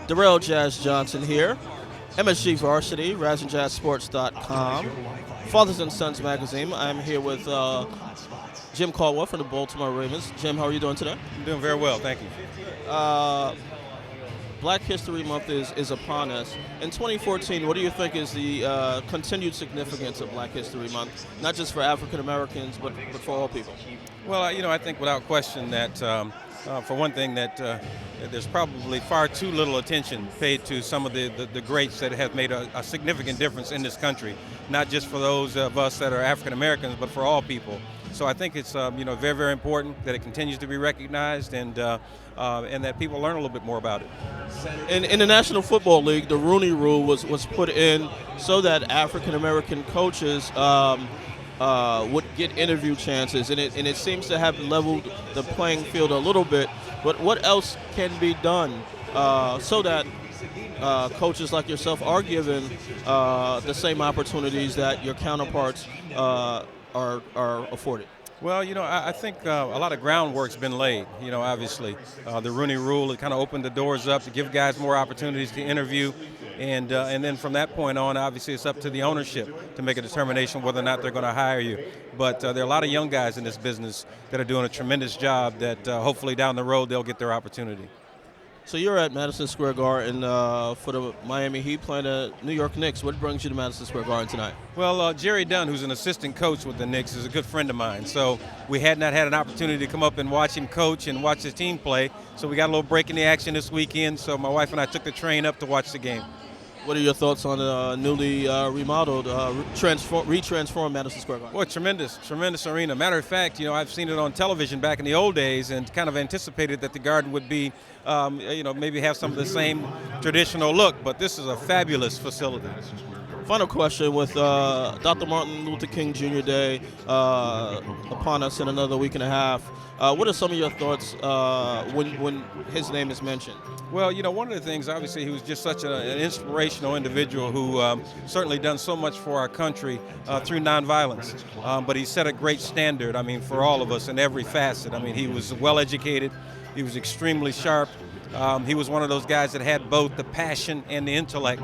Derrel Jazz Johnson here. MSG Varsity, RazandJazzSports.com. Fathers and Sons Magazine. I'm here with Jim Caldwell from the Baltimore Ravens. Jim, how are you doing today? I'm doing very well, thank you. Black History Month is upon us. In 2014, what do you think is the continued significance of Black History Month, not just for African Americans, but for all people? Well, I think without question that, for one thing, that there's probably far too little attention paid to some of the greats that have made a significant difference in this country, not just for those of us that are African Americans, but for all people. So I think it's very, very important that it continues to be recognized and that people learn a little bit more about it. In the National Football League, the Rooney Rule was put in so that African American coaches would get interview chances, and it seems to have leveled the playing field a little bit. But what else can be done so that coaches like yourself are given the same opportunities that your counterparts are afforded? Well, I think a lot of groundwork's been laid. Obviously, the Rooney Rule, it kind of opened the doors up to give guys more opportunities to interview, and then from that point on, obviously, it's up to the ownership to make a determination whether or not they're going to hire you. But there are a lot of young guys in this business that are doing a tremendous job that hopefully down the road they'll get their opportunity. So you're at Madison Square Garden for the Miami Heat playing the New York Knicks. What brings you to Madison Square Garden tonight? Well, Jerry Dunn, who's an assistant coach with the Knicks, is a good friend of mine. So we had not had an opportunity to come up and watch him coach and watch his team play. So we got a little break in the action this weekend. So my wife and I took the train up to watch the game. What are your thoughts on the newly remodeled, retransformed Madison Square Garden? Boy, tremendous arena. Matter of fact, I've seen it on television back in the old days and kind of anticipated that the Garden would be, maybe have some of the same traditional look, but this is a fabulous facility. Final question, with Dr. Martin Luther King Jr. Day upon us in another week and a half, what are some of your thoughts when his name is mentioned? Well, one of the things, obviously, he was just such an inspirational individual who certainly done so much for our country through nonviolence. But he set a great standard, for all of us in every facet. He was well educated. He was extremely sharp. He was one of those guys that had both the passion and the intellect